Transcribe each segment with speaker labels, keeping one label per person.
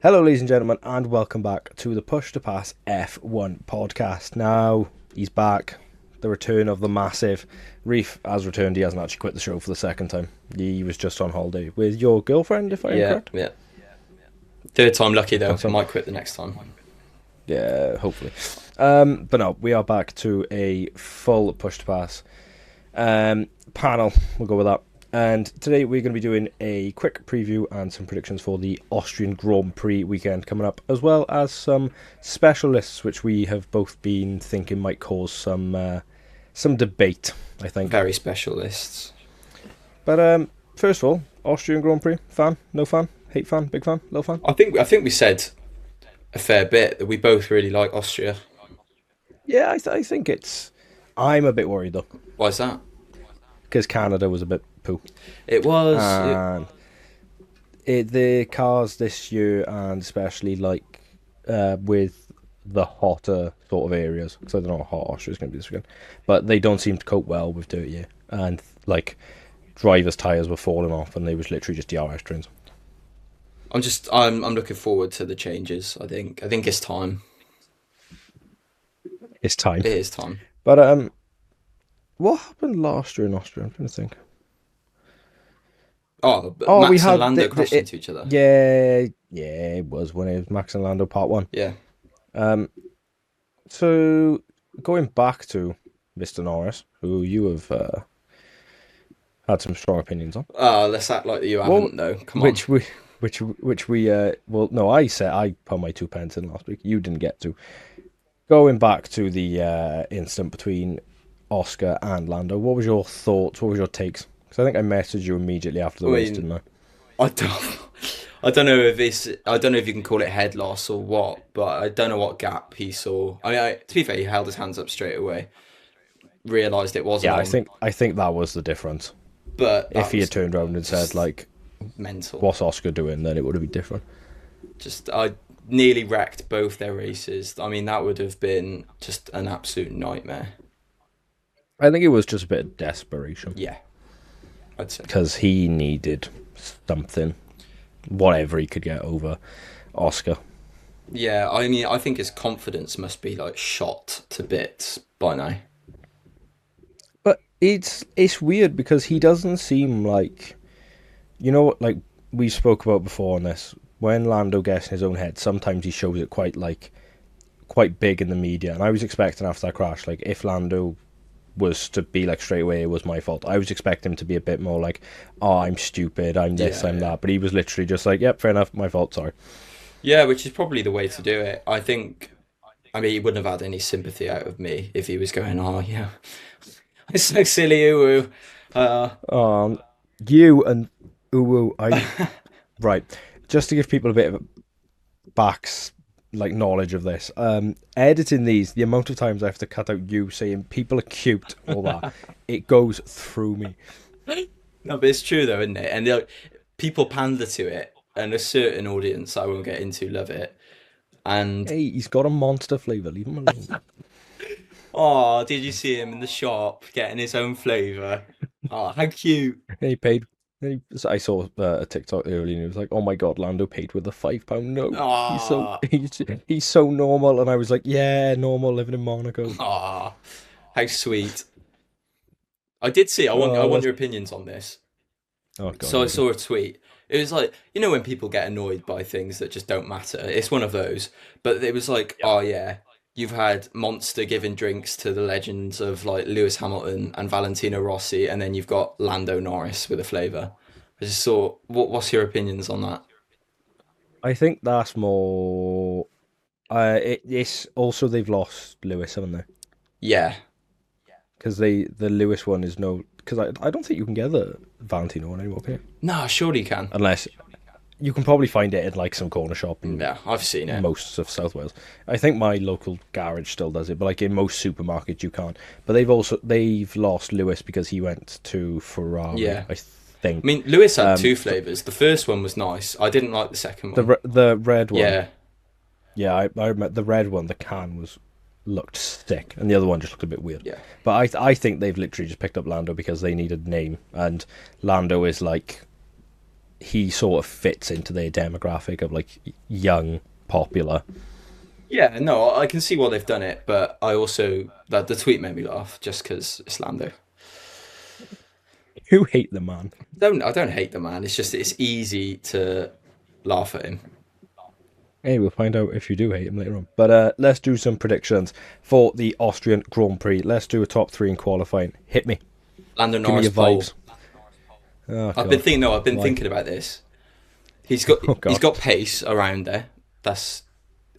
Speaker 1: Hello, ladies and gentlemen, and welcome back to the Push to Pass F1 podcast. Now, he's back. The return of the massive Reef has returned. He hasn't actually quit the show for the second time. He was just on holiday with your girlfriend, if I'm correct.
Speaker 2: Yeah. Third time lucky though.
Speaker 1: So,
Speaker 2: Might quit the next time.
Speaker 1: yeah, hopefully. But no, we are back to a full Push to Pass panel. We'll go with that. And today we're going to be doing a quick preview and some predictions for the Austrian Grand Prix weekend coming up, as well as some special lists which we have both been thinking might cause some debate, I think.
Speaker 2: Very special lists.
Speaker 1: But first of all, Austrian Grand Prix, fan, no fan, hate fan, big fan, little fan?
Speaker 2: I think we said a fair bit that we both really like Austria.
Speaker 1: Yeah, I think it's... I'm a bit worried though.
Speaker 2: Why is that?
Speaker 1: Because Canada was a bit poo.
Speaker 2: It was.
Speaker 1: And the cars this year, and especially like with the hotter sort of areas, because I don't know how hot Austria's going to be this weekend, but they don't seem to cope well with dirty air, and like drivers' tyres were falling off, and they was literally just DRS trains.
Speaker 2: I'm looking forward to the changes. I think it's time.
Speaker 1: It's time.
Speaker 2: It is time.
Speaker 1: But what happened last year in Austria? I'm trying to think.
Speaker 2: Max
Speaker 1: we
Speaker 2: and
Speaker 1: had
Speaker 2: Lando crashed into each other.
Speaker 1: Yeah, it was when it was Max and Lando Part 1.
Speaker 2: Yeah.
Speaker 1: So going back to Mr. Norris, who you have had some strong opinions on.
Speaker 2: Let's act like you haven't though. Come on.
Speaker 1: No, I said I put my 2 pence in last week. You didn't get to. Going back to the incident between Oscar and Lando, what was your thoughts? What was your takes? Because I think I messaged you immediately after the race, didn't I?
Speaker 2: I don't know if you can call it head loss or what, but I don't know what gap he saw. To be fair, he held his hands up straight away, realised it wasn't.
Speaker 1: Yeah, I think that was the difference.
Speaker 2: But
Speaker 1: if he had turned around and said like,
Speaker 2: mental,
Speaker 1: "What's Oscar doing?" then it would have been different.
Speaker 2: I nearly wrecked both their races. I mean, that would have been just an absolute nightmare.
Speaker 1: I think it was just a bit of desperation.
Speaker 2: Yeah, I'd say.
Speaker 1: Because he needed something, whatever he could get over Oscar.
Speaker 2: Yeah, I mean, I think his confidence must be like shot to bits by now.
Speaker 1: But it's weird because he doesn't seem like, like we spoke about before on this. When Lando gets in his own head, sometimes he shows it quite big in the media. And I was expecting after that crash, like if Lando was to be like straight away, it was my fault. I was expecting him to be a bit more like, oh, I'm stupid, I'm this, I'm that. But he was literally just like, yep, fair enough, my fault, sorry.
Speaker 2: Yeah, which is probably the way to do it. I mean, he wouldn't have had any sympathy out of me if he was going, oh, yeah, it's so silly, Uwu.
Speaker 1: You and Uwu, right. Just to give people a bit of knowledge of this, editing these, the amount of times I have to cut out you saying people are cute, all that, it goes through me.
Speaker 2: No, but it's true though, isn't it? And people pander to it, and a certain audience I won't get into love it. And
Speaker 1: hey, he's got a monster flavour, leave him alone.
Speaker 2: Oh, did you see him in the shop getting his own flavour? Oh, how cute.
Speaker 1: He paid. I saw a TikTok earlier and it was like, oh my god, Lando paid with a £5 note. He's so normal. And I was like, yeah, normal, living in Monaco.
Speaker 2: Ah, how sweet. I did see, I want your opinions on this.
Speaker 1: Oh god.
Speaker 2: So I saw a tweet. It was like, when people get annoyed by things that just don't matter. It's one of those. But it was like, oh yeah, you've had Monster giving drinks to the legends of like Lewis Hamilton and Valentino Rossi, and then you've got Lando Norris with a flavour. I just thought, what's your opinions on that?
Speaker 1: I think that's more. It's also they've lost Lewis, haven't they?
Speaker 2: Yeah.
Speaker 1: Because the Lewis one is no. Because I don't think you can get the Valentino one anymore, can you?
Speaker 2: No, surely you can.
Speaker 1: Unless. You can probably find it in like some corner shop.
Speaker 2: Yeah, I've seen it.
Speaker 1: Most of South Wales. I think my local garage still does it, but like in most supermarkets you can't. But they've lost Lewis because he went to Ferrari.
Speaker 2: Yeah,
Speaker 1: I think.
Speaker 2: I mean, Lewis had two flavors. The first one was nice. I didn't like the second one.
Speaker 1: The red one.
Speaker 2: Yeah.
Speaker 1: Yeah, I remember the red one. The can looked sick, and the other one just looked a bit weird.
Speaker 2: Yeah.
Speaker 1: But I think they've literally just picked up Lando because they needed a name, and Lando is like he sort of fits into their demographic of like young, popular.
Speaker 2: Yeah, no, I can see why they've done it, but I also that the tweet made me laugh just because it's Lando.
Speaker 1: Who hate the man?
Speaker 2: I don't hate the man. It's just it's easy to laugh at him.
Speaker 1: Hey, we'll find out if you do hate him later on. But let's do some predictions for the Austrian Grand Prix. Let's do a top three in qualifying. Hit me.
Speaker 2: Lando
Speaker 1: Give me
Speaker 2: Norris
Speaker 1: your
Speaker 2: pole.
Speaker 1: vibes. Oh
Speaker 2: I've been
Speaker 1: god.
Speaker 2: thinking. No, I've been
Speaker 1: Why?
Speaker 2: thinking about this. He's got
Speaker 1: Oh
Speaker 2: he's
Speaker 1: god.
Speaker 2: got pace around there. That's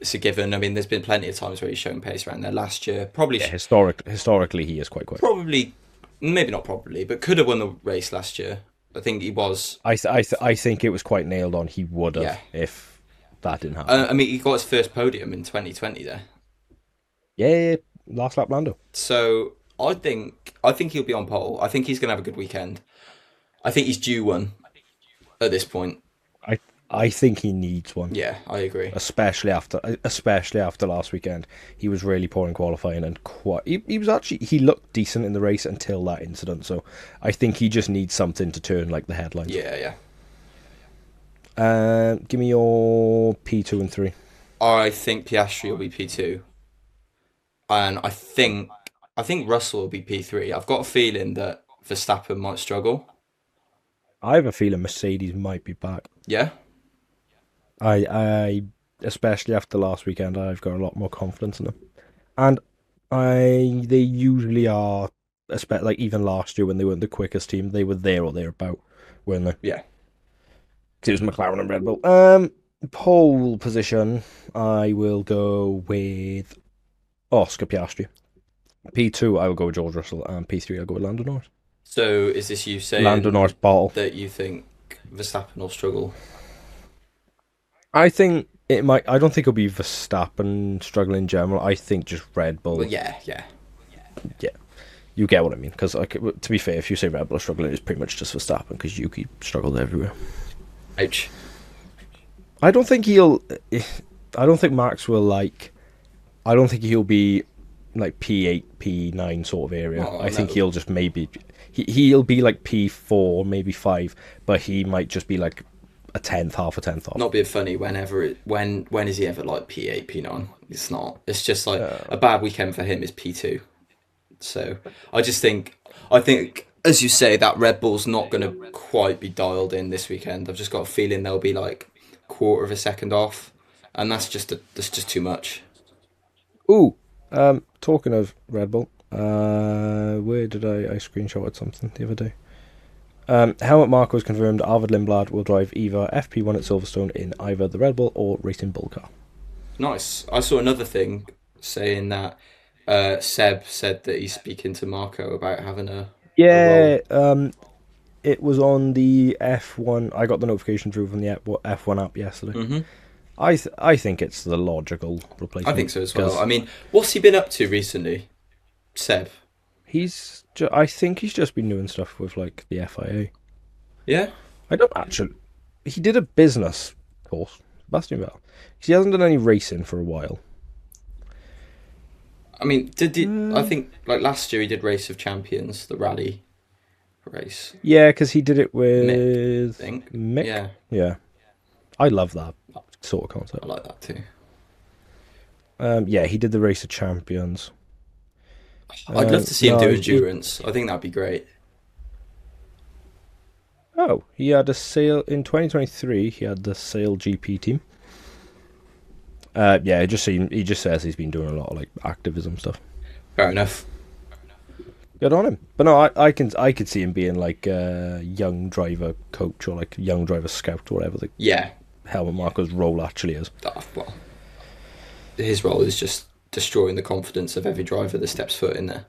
Speaker 2: it's a given. I mean, there's been plenty of times where he's shown pace around there. Last year,
Speaker 1: Yeah, historically he is quite quick.
Speaker 2: probably, maybe not probably, but could have won the race last year. I think he was.
Speaker 1: I think it was quite nailed on. He would
Speaker 2: Yeah.
Speaker 1: have if that didn't happen.
Speaker 2: I mean, he got his first podium in 2020 there.
Speaker 1: Yeah, last lap Lando.
Speaker 2: So I think he'll be on pole. I think he's gonna have a good weekend. I think he's due one at this point.
Speaker 1: I I think he needs one,
Speaker 2: Yeah, I agree.
Speaker 1: especially after last weekend. He was really poor in qualifying and quite. He was actually he looked decent in the race until that incident. So I think he just needs something to turn like the headlines.
Speaker 2: Yeah, yeah.
Speaker 1: Give me your P2 and 3.
Speaker 2: I think Piastri will be P2, and I think Russell will be P3. I've got a feeling that Verstappen might struggle.
Speaker 1: I have a feeling Mercedes might be back.
Speaker 2: Yeah,
Speaker 1: I especially after last weekend, I've got a lot more confidence in them, and they usually are. Especially like even last year when they weren't the quickest team, they were there or thereabout, weren't they?
Speaker 2: yeah.
Speaker 1: 'Cause it was McLaren and Red Bull. Pole position, I will go with Oscar Piastri. P2, I will go with George Russell, and P3, I'll go with Lando Norris.
Speaker 2: So is this you
Speaker 1: Lando
Speaker 2: saying
Speaker 1: Norris bottle.
Speaker 2: that you think Verstappen will struggle?
Speaker 1: I think it might. I don't think it'll be Verstappen struggling in general. I think just Red
Speaker 2: Well,
Speaker 1: Bull.
Speaker 2: yeah, yeah.
Speaker 1: Yeah, you get what I mean. Because like, to be fair, if you say Red Bull are struggling, it's pretty much just Verstappen because Yuki struggled everywhere.
Speaker 2: Ouch.
Speaker 1: I don't think he'll. I don't think Max will like. I don't think he'll be like P8, P9 sort of area.
Speaker 2: Oh,
Speaker 1: I think
Speaker 2: no.
Speaker 1: he'll just maybe. He'll be like P4, maybe 5, but he might just be like a tenth, half a tenth off.
Speaker 2: Not being funny. When is he ever like P8, P9? It's not. It's just like a bad weekend for him is P2. So I think as you say that Red Bull's not going to quite be dialed in this weekend. I've just got a feeling they'll be like quarter of a second off, and that's just too much.
Speaker 1: Ooh, talking of Red Bull, where did I screenshotted something the other day? Helmut Marko has confirmed Arvid Lindblad will drive either FP1 at Silverstone in either the Red Bull or Racing Bull car.
Speaker 2: Nice. I saw another thing saying that Seb said that he's speaking to Marco about having a
Speaker 1: Yeah,
Speaker 2: role.
Speaker 1: it was on the F1. I got the notification through from the F1 app yesterday.
Speaker 2: Hmm.
Speaker 1: I think it's the logical
Speaker 2: I think
Speaker 1: replacement
Speaker 2: so as well.
Speaker 1: because
Speaker 2: I mean, what's he been up to recently, Seb?
Speaker 1: I think he's just been doing stuff with like the FIA.
Speaker 2: Yeah.
Speaker 1: I don't actually. He did a business course, Sebastian Vettel. He hasn't done any racing for a while.
Speaker 2: I mean, I think like last year he did Race of Champions, the rally race.
Speaker 1: Yeah, because he did it
Speaker 2: Mick, I
Speaker 1: with
Speaker 2: think.
Speaker 1: Mick.
Speaker 2: Yeah,
Speaker 1: Yeah, I love that sort of
Speaker 2: I
Speaker 1: concept.
Speaker 2: like that too.
Speaker 1: Yeah, he did the Race of Champions.
Speaker 2: I'd love to see him
Speaker 1: No,
Speaker 2: do endurance. I think that'd be great.
Speaker 1: oh, he had a sale in 2023. He had the Sale GP team. Yeah, he just says he's been doing a lot of like activism stuff.
Speaker 2: Fair enough.
Speaker 1: Good on him. But no, I could see him being like a young driver coach or like young driver scout or whatever the
Speaker 2: Yeah.
Speaker 1: Helmut Marko's role actually is.
Speaker 2: Well, his role is just destroying the confidence of every driver that steps foot in there.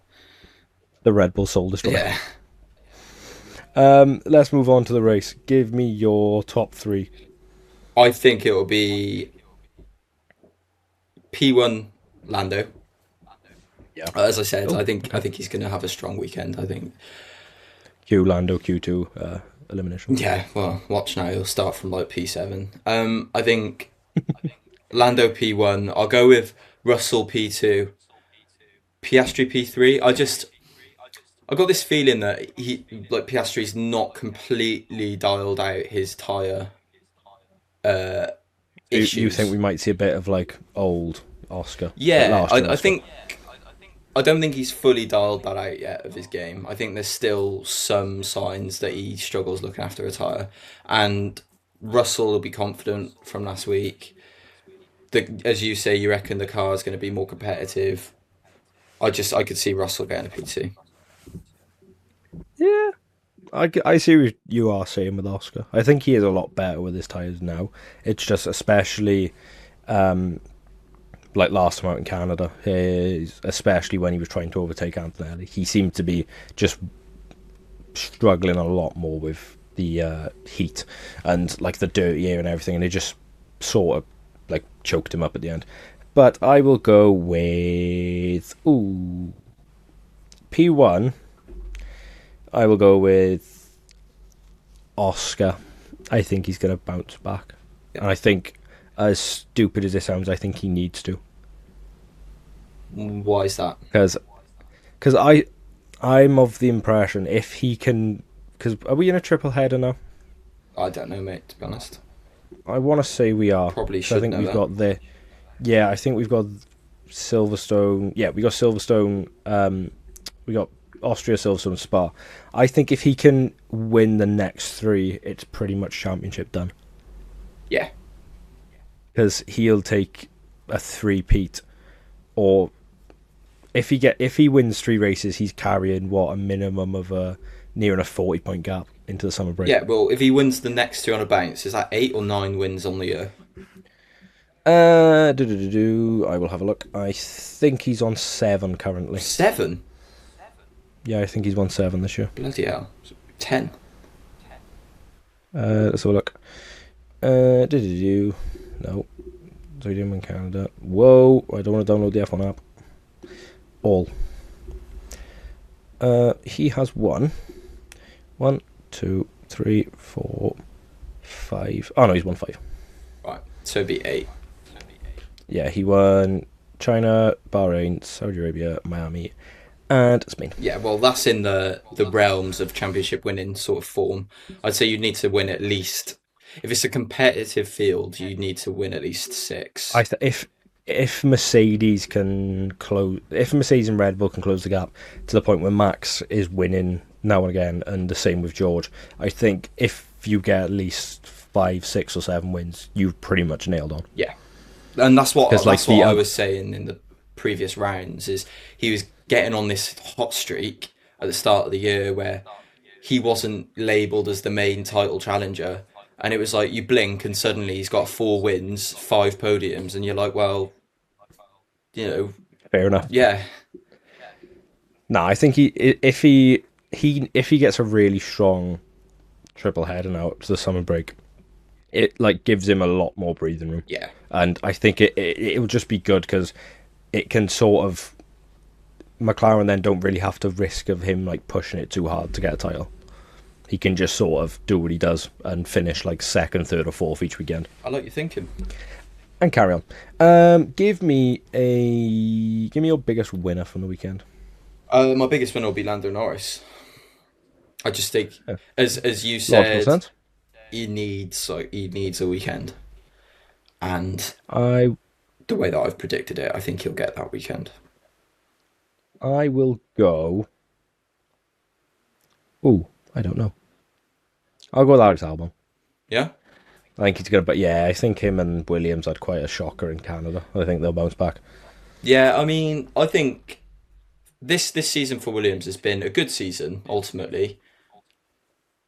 Speaker 1: The Red Bull Soul Destroyer.
Speaker 2: Yeah.
Speaker 1: Let's move on to the race. Give me your top 3.
Speaker 2: I think it will be P1 Lando.
Speaker 1: Yeah.
Speaker 2: As I said,
Speaker 1: Oh,
Speaker 2: I think he's going to have a strong weekend. I think.
Speaker 1: Q Lando Q2 elimination.
Speaker 2: Yeah. Well, watch now. He'll start from like P7. I think Lando P1. I'll go with Russell P2, Piastri P3. I got this feeling that Piastri's not completely dialed out his tyre uh,
Speaker 1: You think
Speaker 2: issues.
Speaker 1: we might see a bit of like old Oscar, like
Speaker 2: Yeah,
Speaker 1: last year
Speaker 2: I
Speaker 1: Oscar?
Speaker 2: think I don't think he's fully dialed that out yet of his game. I think there's still some signs that he struggles looking after a tyre, and Russell will be confident from last week. As you say, you reckon the car is going to be more competitive. I could see Russell getting a P2.
Speaker 1: Yeah, I see what you are saying with Oscar. I think he is a lot better with his tires now. It's just especially like last time out in Canada, especially when he was trying to overtake Antonelli, he seemed to be just struggling a lot more with the heat and like the dirty air and everything, and it just sort of like choked him up at the end. But I will go with P1. I will go with Oscar. I think he's going to bounce back,
Speaker 2: Yeah.
Speaker 1: and I think, as stupid as it sounds, I think he needs to,
Speaker 2: Why is that?
Speaker 1: because I'm of the impression if he can, because are we in a triple header now?
Speaker 2: I don't know, mate. To be honest,
Speaker 1: I want to say we are.
Speaker 2: probably
Speaker 1: So I
Speaker 2: should
Speaker 1: think
Speaker 2: know
Speaker 1: we've
Speaker 2: that.
Speaker 1: got the yeah. I think we've got Silverstone. Yeah, we got Silverstone. We got Austria, Silverstone, Spa. I think if he can win the next three, it's pretty much championship done.
Speaker 2: Yeah,
Speaker 1: Because he'll take a three-peat, or if he wins three races, he's carrying what a minimum of a near a 40 point gap into the summer break.
Speaker 2: yeah. Well, if he wins the next two on a bounce, is that 8 or 9 wins on the year?
Speaker 1: I will have a look. I think he's on seven currently.
Speaker 2: 7.
Speaker 1: Yeah, I think he's won seven this year.
Speaker 2: Bloody hell. 10.
Speaker 1: Let's have a look. No. So he didn't win Canada. Whoa, I don't want to download the F1 app. All. He has won. 1, 2, 3, 4, 5. Oh no, he's won 5.
Speaker 2: Right. So it'd be 8.
Speaker 1: Yeah, he won China, Bahrain, Saudi Arabia, Miami, and Spain.
Speaker 2: Yeah, well, that's in the realms of championship winning sort of form. I'd say you need to win at least, if it's a competitive field, you need to win at least 6.
Speaker 1: If Mercedes can close, if Mercedes and Red Bull can close the gap to the point where Max is winning now and again, and the same with George, I think if you get at least 5, 6, or 7 wins, you've pretty much nailed on.
Speaker 2: Yeah, and
Speaker 1: Because like
Speaker 2: that's what
Speaker 1: the
Speaker 2: I was saying in the previous rounds is he was getting on this hot streak at the start of the year where he wasn't labelled as the main title challenger. And it was like you blink and suddenly he's got 4 wins, 5 podiums, and you're like, well, you know,
Speaker 1: fair enough.
Speaker 2: yeah,
Speaker 1: No, I think if he gets a really strong triple header now to the summer break, it like gives him a lot more breathing room,
Speaker 2: yeah.
Speaker 1: and I think it will just be good because it can sort of McLaren then don't really have to risk of him like pushing it too hard to get a title. He can just sort of do what he does and finish like second, third, or fourth each weekend
Speaker 2: I like your thinking.
Speaker 1: and carry on. Give me your biggest winner from the weekend.
Speaker 2: My biggest winner will be Lando Norris. I just think,
Speaker 1: Yeah.
Speaker 2: as you
Speaker 1: Logical
Speaker 2: said,
Speaker 1: sense.
Speaker 2: he needs a weekend, and
Speaker 1: I
Speaker 2: the way that I've predicted it, I think he'll get that weekend.
Speaker 1: I will go. Ooh, I don't know. I'll go with Alex Albon.
Speaker 2: Yeah,
Speaker 1: I think he's good, but yeah, I think him and Williams had quite a shocker in Canada. I think they'll bounce back.
Speaker 2: yeah. I mean, I think this season for Williams has been a good season ultimately,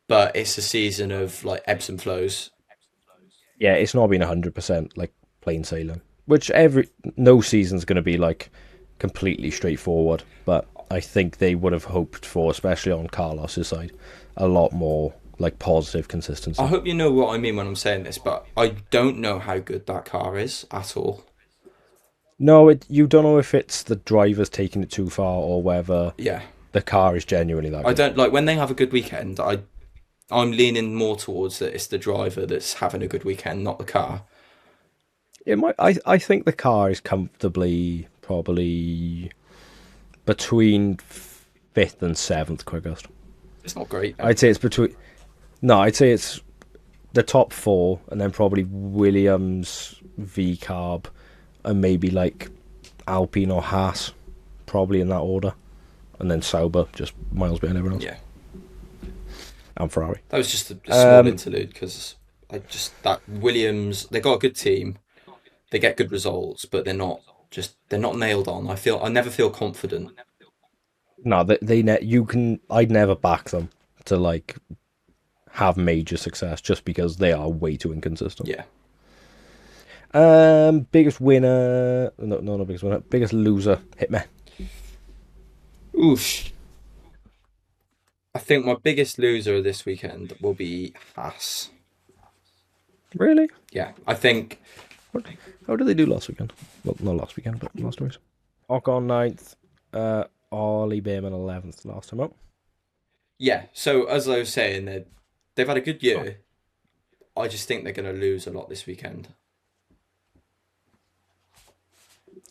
Speaker 2: but it's a season of like ebbs and flows.
Speaker 1: Yeah, it's not been 100% like plain sailing, which every no season's going to be like completely straightforward. But I think they would have hoped for, especially on Carlos's side, a lot more like positive
Speaker 2: I
Speaker 1: consistency.
Speaker 2: hope you know what I mean when I'm saying this, but I don't know how good that car is at all.
Speaker 1: No, you don't know if it's the driver's taking it too far or whether
Speaker 2: Yeah,
Speaker 1: the car is genuinely that
Speaker 2: I
Speaker 1: good.
Speaker 2: don't like when they have a good weekend. I'm leaning more towards that it's the driver that's having a good weekend, not the car.
Speaker 1: It might. I think the car is comfortably probably between fifth and seventh quickest.
Speaker 2: It's not great, though.
Speaker 1: I'd say it's between. No, I'd say it's the top four, and then probably Williams, V Carb, and maybe like Alpine or Haas, probably in that order, and then Sauber just miles behind everyone else.
Speaker 2: Yeah.
Speaker 1: And Ferrari.
Speaker 2: That was just a small interlude because that Williams, they got a good team, they get good results, but they're not nailed on. I never feel confident.
Speaker 1: No, I'd never back them to like have major success just because they are way too inconsistent.
Speaker 2: Yeah.
Speaker 1: Biggest winner? No, not biggest winner. Biggest loser? Hit me.
Speaker 2: Oof. I think my biggest loser this weekend will be Haas.
Speaker 1: Really?
Speaker 2: Yeah, I think.
Speaker 1: How did they do last weekend? Well, not last weekend, but last race. Ocon ninth. Ollie Behrman 11th last time up.
Speaker 2: Yeah, so as I was saying, they've had a good year. I just think they're going to lose a lot this weekend.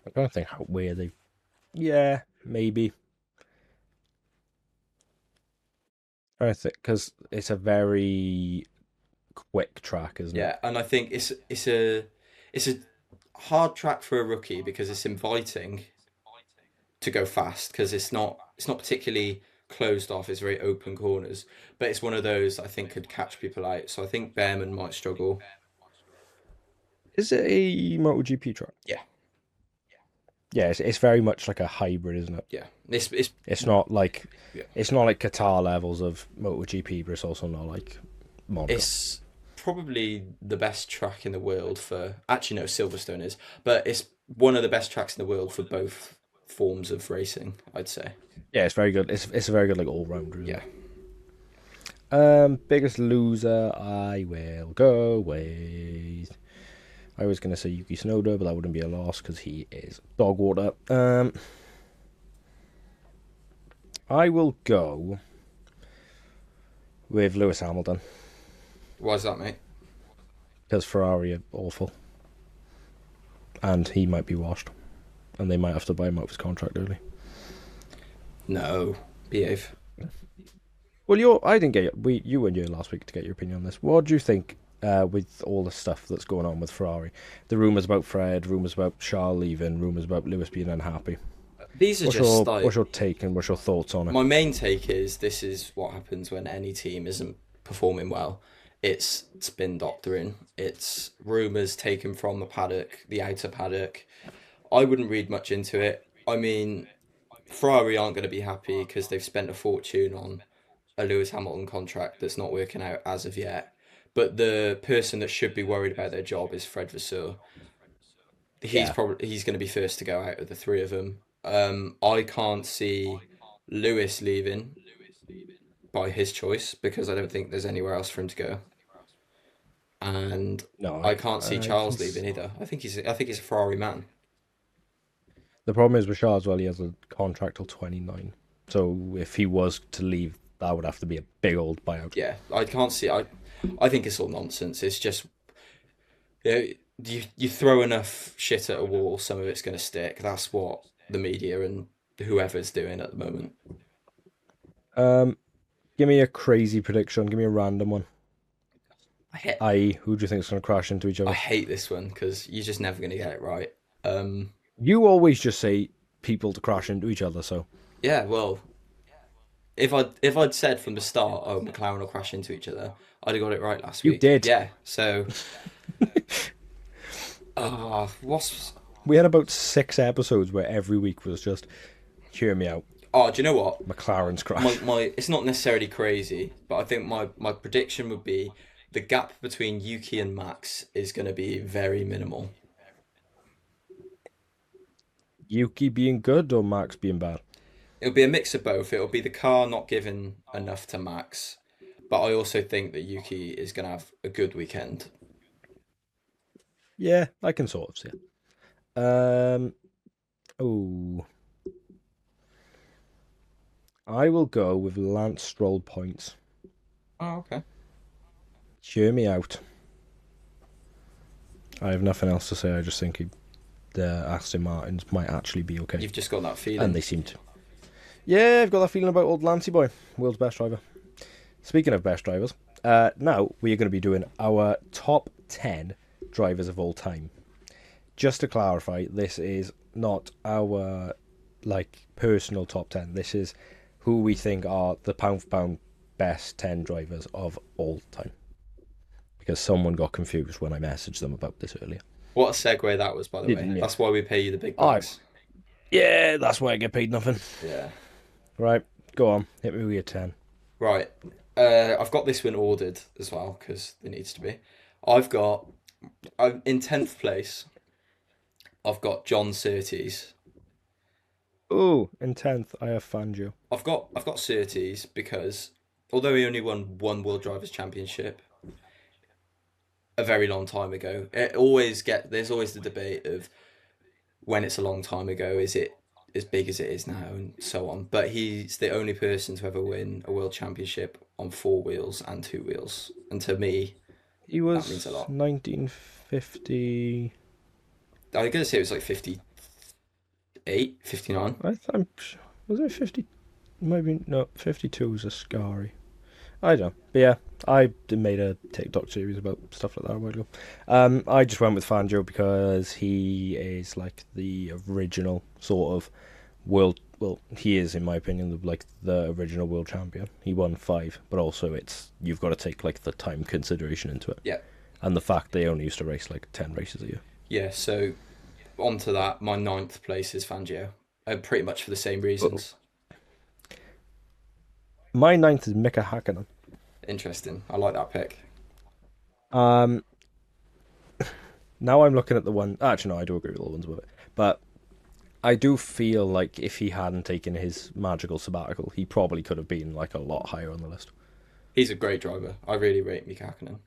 Speaker 1: I don't think where they. Yeah, maybe. I think because it's a very quick track, isn't it?
Speaker 2: Yeah, and I think it's a hard track for a rookie because it's inviting to go fast because it's not particularly closed off. It's very open corners, but it's one of those I think could catch people out. So I think Behrman might struggle.
Speaker 1: Is it a MotoGP track?
Speaker 2: Yeah,
Speaker 1: Yeah, it's very much like a hybrid, isn't it?
Speaker 2: yeah.
Speaker 1: It's not like
Speaker 2: Yeah.
Speaker 1: it's not like Qatar levels of MotoGP, but it's also not like Monaco.
Speaker 2: It's probably the best track in the world for. Actually, no, Silverstone is, but it's one of the best tracks in the world for both forms of racing. I'd say.
Speaker 1: Yeah, it's very good. It's a very good like all rounder, isn't
Speaker 2: Yeah.
Speaker 1: it? Biggest loser, I will go with. I was gonna say Yuki Tsunoda, but that wouldn't be a loss because he is dog water. I will go with Lewis Hamilton
Speaker 2: Why is that, mate?
Speaker 1: because Ferrari are awful, and he might be washed, and they might have to buy him out of his contract early.
Speaker 2: No, behave.
Speaker 1: Well, I didn't get you were here last week to get your opinion on this. What do you think with all the stuff that's going on with Ferrari? The rumours about Fred, rumours about Charles leaving, rumours about Lewis being unhappy.
Speaker 2: These are just like
Speaker 1: What's your take and what's your thoughts on it?
Speaker 2: my main take is this is what happens when any team isn't performing well. It's spin doctoring. It's rumours taken from the paddock, the outer paddock. I wouldn't read much into it. I mean, Ferrari aren't going to be happy because they've spent a fortune on a Lewis Hamilton contract that's not working out as of yet. But the person that should be worried about their job is Fred Vasseur.
Speaker 1: Yeah.
Speaker 2: He's going to be first to go out of the three of them. I can't see Lewis leaving by his choice because I don't think there's anywhere else for him to go. And
Speaker 1: No,
Speaker 2: I can't see Charles
Speaker 1: can
Speaker 2: leaving either. I think he's a Ferrari man.
Speaker 1: The problem is with Charles, well, he has a contract till 29. So if he was to leave, that would have to be a big old buyout.
Speaker 2: Yeah, I can't see. I think it's all nonsense. It's just you throw enough shit at a wall, some of it's going to stick. That's what the media and whoever's doing at the moment.
Speaker 1: Give me a crazy prediction. Give me a random one.
Speaker 2: I
Speaker 1: Who do you think is going to crash into each other?
Speaker 2: hate this one because you're just never going to get it right.
Speaker 1: You always just say people to crash into each other, so
Speaker 2: Yeah, well, if I'd said from the start, oh, McLaren will crash into each other, I'd have got it right last
Speaker 1: you
Speaker 2: week.
Speaker 1: did.
Speaker 2: Yeah. So, what's?
Speaker 1: We had about 6 episodes where every week was just, hear me out,
Speaker 2: Oh, do you know what?
Speaker 1: McLaren's crash.
Speaker 2: My it's not necessarily crazy, but I think my prediction would be the gap between Yuki and Max is going to be very minimal.
Speaker 1: Yuki being good or Max being bad?
Speaker 2: It'll be a mix of both. It'll be the car not giving enough to Max, but I also think that Yuki is going to have a good weekend.
Speaker 1: Yeah, I can sort of see it. Oh, I will go with Lance Stroll points.
Speaker 2: Oh, okay.
Speaker 1: Hear me out. I have nothing else to say. I just think the Aston Martins might actually be okay,
Speaker 2: You've just got that feeling.
Speaker 1: and they seem to. Yeah, I've got that feeling about old Lancey boy, world's best driver. Speaking of best drivers, now we are going to be doing our top 10 drivers of all time. Just to clarify, this is not our like personal top 10. This is who we think are the pound for pound best 10 drivers of all time. Because someone got confused when I messaged them about this earlier.
Speaker 2: What a segue that was, by the way.
Speaker 1: Didn't you?
Speaker 2: That's why we pay you the big
Speaker 1: I
Speaker 2: bucks.
Speaker 1: Yeah, that's why I get paid nothing.
Speaker 2: Yeah.
Speaker 1: Right, go on, hit me with your 10.
Speaker 2: Right. I've got this one ordered as well because there needs to be. I've got, I'm in 10th place. I've got John Surtees.
Speaker 1: Oh, in 10th, I have Fangio.
Speaker 2: I've got Surtees because although he only won one World Drivers' Championship a very long time ago, there's always the debate of when it's a long time ago, is it as big as it is now, and so on. But he's the only person to ever win a world championship on four wheels and two wheels, and to me,
Speaker 1: He
Speaker 2: that means a
Speaker 1: was
Speaker 2: lot.
Speaker 1: 1950.
Speaker 2: I'm gonna say it was like 58, 59.
Speaker 1: I'm was it 50? Maybe no. 52 was a Scary. I don't know. But yeah, made a TikTok series about stuff like that a while ago. I just went with Fangio because he is like the original sort of world. Well, he is, in my opinion, the original world champion. He won five, but also you've got to take like the time consideration into it,
Speaker 2: Yeah,
Speaker 1: and the fact they only used to race like 10 races a year.
Speaker 2: yeah. So on to that, my ninth place is Fangio, pretty much for the same reasons.
Speaker 1: My ninth is Mika Hakkinen.
Speaker 2: Interesting. I like that pick.
Speaker 1: Um, Now I'm looking at the one. Actually, no, I do agree with all the ones with it, but I do feel like if he hadn't taken his magical sabbatical, he probably could have been like a lot higher on the list.
Speaker 2: He's a great driver. I really rate Mika Hakkinen.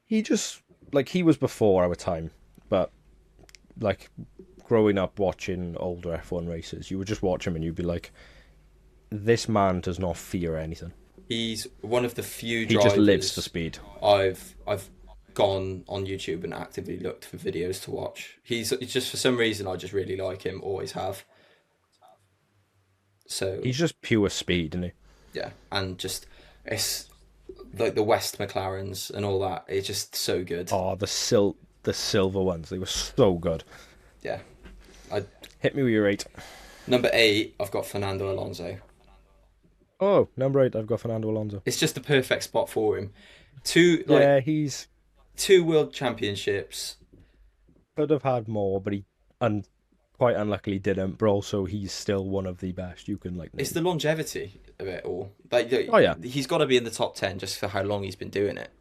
Speaker 1: He just like he was before our time, but like growing up watching older F1 races, you would just watch him and you'd be like, this man does not fear anything.
Speaker 2: He's one of the few
Speaker 1: He just lives for
Speaker 2: drivers
Speaker 1: speed.
Speaker 2: I've gone on YouTube and actively looked for videos to watch. It's just for some reason I just really like him, always have. So
Speaker 1: He's just pure speed, isn't he?
Speaker 2: yeah, and just it's like the West McLarens and all that. It's just so good.
Speaker 1: Oh, the silver ones, they were so good.
Speaker 2: Yeah. I
Speaker 1: Hit me with your eight.
Speaker 2: Number 8, I've got Fernando Alonso.
Speaker 1: Oh, number eight, I've got Fernando Alonso.
Speaker 2: It's just the perfect spot for him. Two
Speaker 1: Yeah,
Speaker 2: like
Speaker 1: he's
Speaker 2: two world championships.
Speaker 1: could have had more, but he quite unluckily didn't. But also, he's still one of the best you can like
Speaker 2: It's
Speaker 1: name.
Speaker 2: the longevity of it all.
Speaker 1: Oh yeah,
Speaker 2: He's got to be in the top 10 just for how long he's been doing it.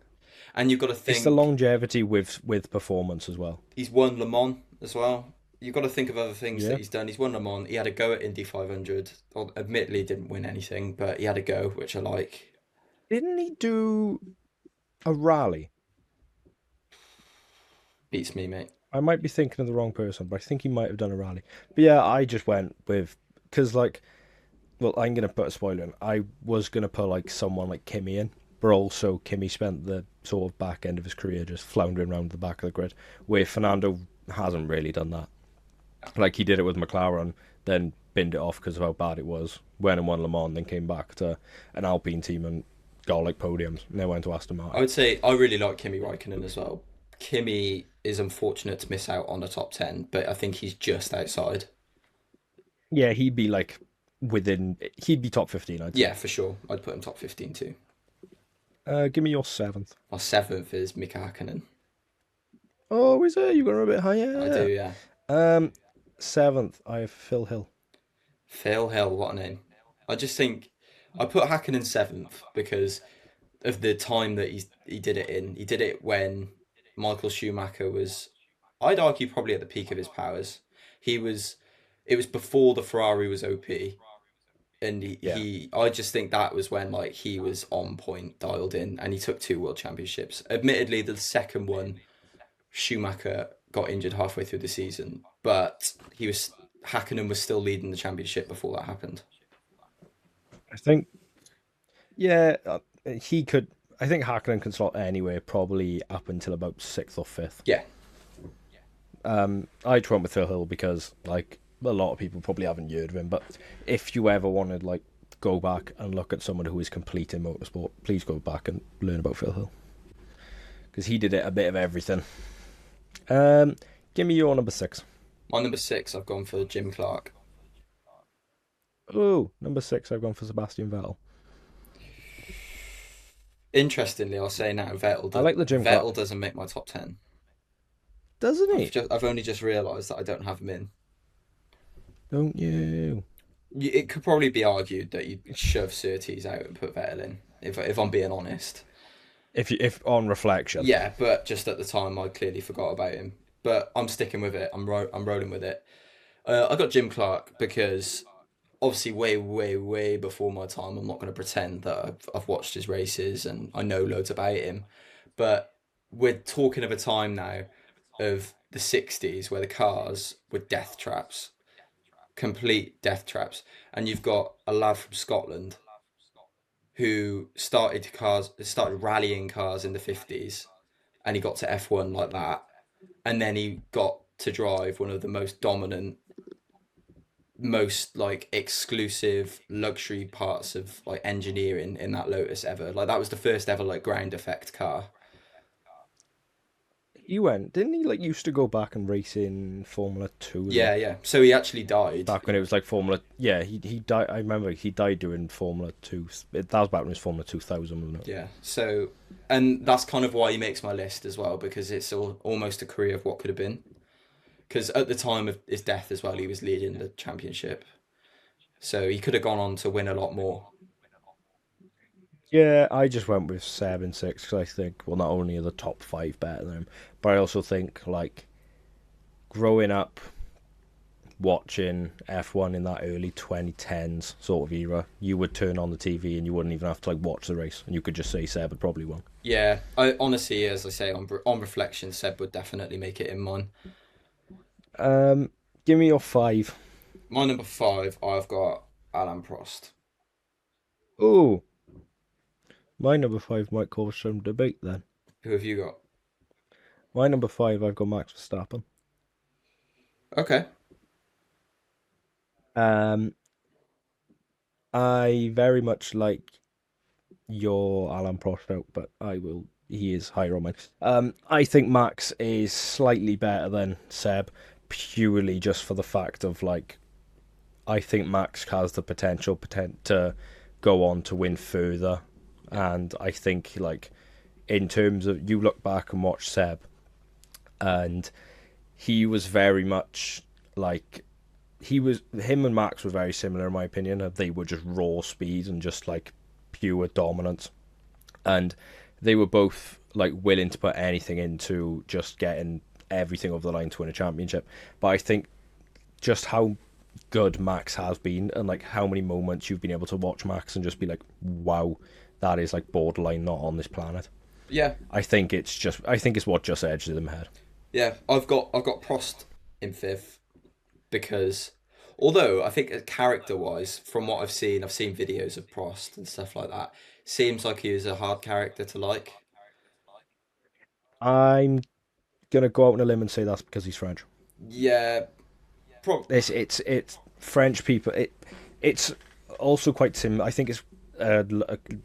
Speaker 2: And you've got to
Speaker 1: it's the
Speaker 2: think
Speaker 1: longevity with performance as well.
Speaker 2: he's won Le Mans as well. You've got to think of other things that
Speaker 1: Yeah,
Speaker 2: he's done. He's won Le Mans. He had a go at Indy 500. Well, admittedly, didn't win anything, but he had a go, which I like.
Speaker 1: didn't he do a rally?
Speaker 2: Beats me, mate.
Speaker 1: I might be thinking of the wrong person, but I think he might have done a rally. But yeah, I just went with because like, well, I'm gonna put a spoiler in. I was gonna put like someone like Kimi in, but also Kimi spent the sort of back end of his career just floundering around the back of the grid, where Fernando hasn't really done that. Like he did it with McLaren, then binned it off because of how bad it was. Went and won Le Mans, then came back to an Alpine team and got like podiums. And then went to Aston
Speaker 2: I
Speaker 1: Martin.
Speaker 2: would say I really like Kimi Räikkönen as well. Kimi is unfortunate to miss out on the top 10, but I think he's just outside.
Speaker 1: Yeah, he'd be like he'd be top 15, I'd say.
Speaker 2: Yeah, for sure. I'd put him top 15 too.
Speaker 1: Give me your seventh.
Speaker 2: My seventh is Mika Hakkinen.
Speaker 1: Oh, is it? You got a bit
Speaker 2: I do,
Speaker 1: higher.
Speaker 2: yeah.
Speaker 1: Um, Seventh, I have Phil Hill.
Speaker 2: Phil Hill, what a name. I just think I put Hakkinen seventh because of the time that he did it in. He did it when Michael Schumacher was, I'd argue, probably at the peak of his powers. He was, it was before the Ferrari was OP, and
Speaker 1: Yeah.
Speaker 2: I just think that was when like he was on point, dialed in, and he took two world championships. Admittedly, the second one, Schumacher got injured halfway through the season, but Hakkinen was still leading the championship before that happened.
Speaker 1: I think, yeah, he could. I think Hakkinen can slot anywhere, probably up until about sixth or fifth.
Speaker 2: Yeah,
Speaker 1: I went with Phil Hill because, like, a lot of people probably haven't heard of him, but if you ever want to like go back and look at someone who is complete in motorsport, please go back and learn about Phil Hill because he did it a bit of everything. Um, Give me your number six.
Speaker 2: My number six, I've gone for Jim Clark.
Speaker 1: Oh, number six, I've gone for Sebastian Vettel.
Speaker 2: Interestingly, I'll say now
Speaker 1: I like the Jim Clark,
Speaker 2: Vettel doesn't make my top 10.
Speaker 1: doesn't he?
Speaker 2: I've only just realised that I don't have him in.
Speaker 1: Don't you?
Speaker 2: It could probably be argued that you shove Surtees out and put Vettel in, if I'm being honest.
Speaker 1: If on reflection,
Speaker 2: Yeah, but just at the time, I clearly forgot about him. But I'm sticking with it. I'm rolling with it. I got Jim Clark because obviously way, way, way before my time. I'm not going to pretend that I've watched his races and I know loads about him. But we're talking of a time now of the 60s where the cars were death traps, complete death traps. And you've got a lad from Scotland who started rallying cars in the 50s and he got to F1 like that. And then he got to drive one of the most dominant, most like exclusive luxury parts of like engineering in that Lotus ever. Like that was the first ever like ground effect car.
Speaker 1: he went, didn't he? Like used to go back and race in Formula Two as
Speaker 2: Yeah,
Speaker 1: well.
Speaker 2: yeah. So he actually died.
Speaker 1: Back when it was like Formula, yeah, he died. I remember he died doing Formula Two. That was back when it was Formula 2000, wasn't it?
Speaker 2: Yeah. So, and that's kind of why he makes my list as well because it's almost a career of what could have been. Because at the time of his death as well, he was leading the championship. So he could have gone on to win a lot more.
Speaker 1: Yeah, I just went with 7-6 because I think, well, not only are the top five better than him, but I also think like growing up watching F1 in that early 2010s sort of era, you would turn on the TV and you wouldn't even have to like watch the race, and you could just say Seb had probably won.
Speaker 2: Yeah, I honestly, as I say, on reflection, Seb would definitely make it in mine.
Speaker 1: Um, Give me your five.
Speaker 2: My number five, I've got Alan Prost.
Speaker 1: Oh, my number five might cause some debate then.
Speaker 2: Who have you got?
Speaker 1: My number five, I've got Max Verstappen.
Speaker 2: Okay.
Speaker 1: Um, I very much like your Alan Prost out, but I will. He is higher on mine. I think Max is slightly better than Seb, purely just for the fact of like I think Max has the potential to go on to win further, and I think like in terms of you look back and watch Seb, and he was very much like him and Max were very similar in my opinion. They were just raw speed and just like pure dominance, and they were both like willing to put anything into just getting everything over the line to win a championship. But I think just how good Max has been and like how many moments you've been able to watch Max and just be like, wow, that is like borderline not on this planet.
Speaker 2: Yeah,
Speaker 1: I think it's what just edged him ahead.
Speaker 2: yeah. I've got Prost in fifth because although I think character wise, from what I've seen videos of Prost and stuff like that. Seems like he is a hard character to like.
Speaker 1: I'm gonna go out on a limb and say that's because he's French.
Speaker 2: Yeah, prob
Speaker 1: It's French people. It's also quite similar. I think it's a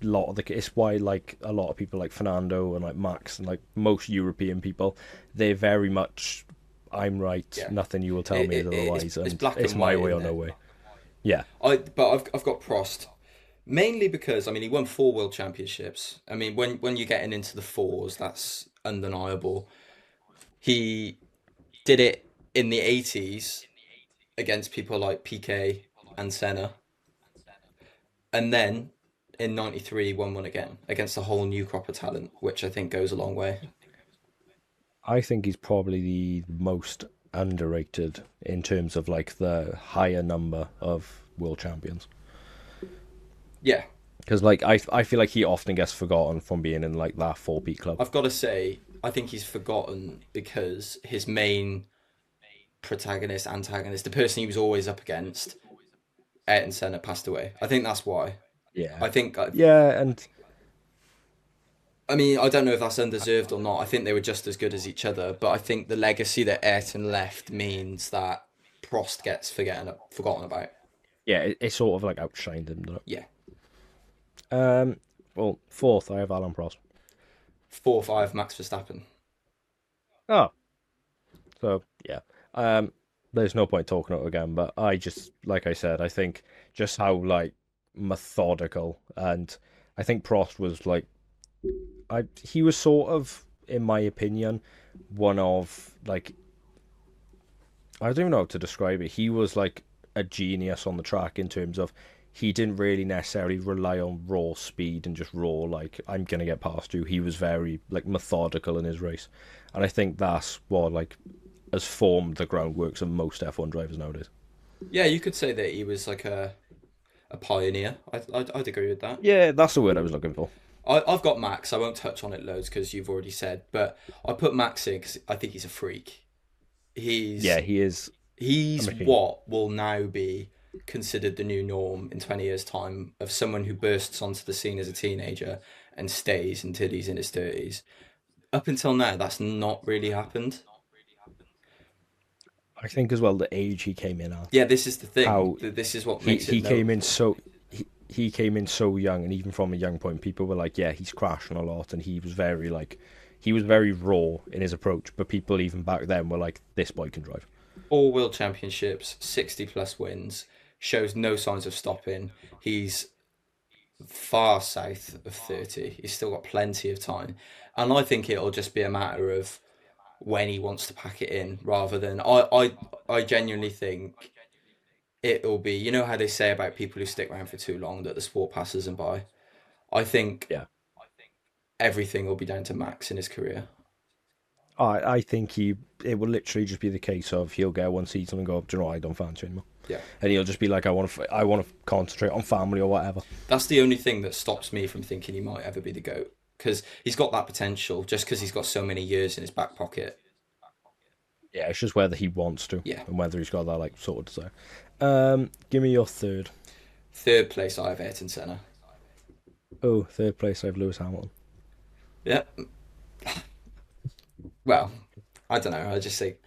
Speaker 1: lot of it's why like a lot of people like Fernando and like Max and like most European people, they're very much I'm right.
Speaker 2: yeah.
Speaker 1: Nothing you will tell me
Speaker 2: It's
Speaker 1: otherwise, and
Speaker 2: black
Speaker 1: it's
Speaker 2: and
Speaker 1: my
Speaker 2: white,
Speaker 1: way or
Speaker 2: isn't
Speaker 1: no
Speaker 2: it?
Speaker 1: way. Yeah,
Speaker 2: I've got Prost mainly because I mean he won four world championships. I mean when you're getting into the fours, that's undeniable. He did it in the 80s against people like PK and Senna, and then in 93 won one again against a whole new crop of talent, which I think goes a long way.
Speaker 1: I think he's probably the most underrated in terms of like the higher number of world champions.
Speaker 2: Yeah,
Speaker 1: Because like I feel like he often gets forgotten from being in like that four peat club.
Speaker 2: I've got to say, I think he's forgotten because his main antagonist, the person he was always up against, Ayrton Senna, passed away. I think that's why.
Speaker 1: Yeah,
Speaker 2: I think,
Speaker 1: yeah, and
Speaker 2: I mean, I don't know if that's undeserved or not. I think they were just as good as each other, but I think the legacy that Ayrton left means that Prost gets forgotten about.
Speaker 1: Yeah, it sort of like outshined him, doesn't
Speaker 2: Yeah,
Speaker 1: it? Well, fourth, I have Alan Prost.
Speaker 2: 4 5 Max Verstappen.
Speaker 1: Oh, so yeah. Um, there's no point talking about it again, but I just, like I said, I think just how like methodical, and I think Prost was like, he was sort of, in my opinion, one of like, I don't even know how to describe it. He was like a genius on the track in terms of he didn't really necessarily rely on raw speed and just raw like I'm gonna get past you. He was very like methodical in his race, and I think that's what like has formed the groundworks of most F1 drivers nowadays.
Speaker 2: Yeah, you could say that he was like a pioneer. I'd agree with that.
Speaker 1: Yeah, that's the word I was looking for.
Speaker 2: I've got Max. I won't touch on it loads because you've already said, but I put Max in because I think he's a freak.
Speaker 1: Yeah,
Speaker 2: He's
Speaker 1: he is a
Speaker 2: he's
Speaker 1: machine.
Speaker 2: what will now be considered the new norm in 20 years' time of someone who bursts onto the scene as a teenager and stays until he's in his 30s. Up until now, that's not really happened.
Speaker 1: I think as well the age he came in at,
Speaker 2: Yeah, this is the thing.
Speaker 1: how
Speaker 2: This is what
Speaker 1: he
Speaker 2: makes it
Speaker 1: he came in
Speaker 2: notable.
Speaker 1: so he came in so young, and even from a young point, people were like, yeah, he's crashing a lot, and he was very raw in his approach. But people even back then were like, this boy can drive.
Speaker 2: All world championships, 60 plus wins, shows no signs of stopping. He's far south of 30. He's still got plenty of time. And I think it'll just be a matter of when he wants to pack it in rather than I genuinely think it'll be, you know how they say about people who stick around for too long that the sport passes them by. I think
Speaker 1: Yeah,
Speaker 2: everything will be down to Max in his career.
Speaker 1: I think it will literally just be the case of he'll get one season and go, do you know what, I don't fancy anymore,
Speaker 2: Yeah.
Speaker 1: and he'll just be like, I want to concentrate on family or whatever.
Speaker 2: That's the only thing that stops me from thinking he might ever be the GOAT. Because he's got that potential, just because he's got so many years in his back pocket.
Speaker 1: Yeah, it's just whether he wants to
Speaker 2: Yeah.
Speaker 1: and whether he's got that like sort of desire. Give me your third.
Speaker 2: Third place, I have Ayrton Senna.
Speaker 1: Oh, third place, I have Lewis Hamilton.
Speaker 2: Yeah. Well, I don't know. I just think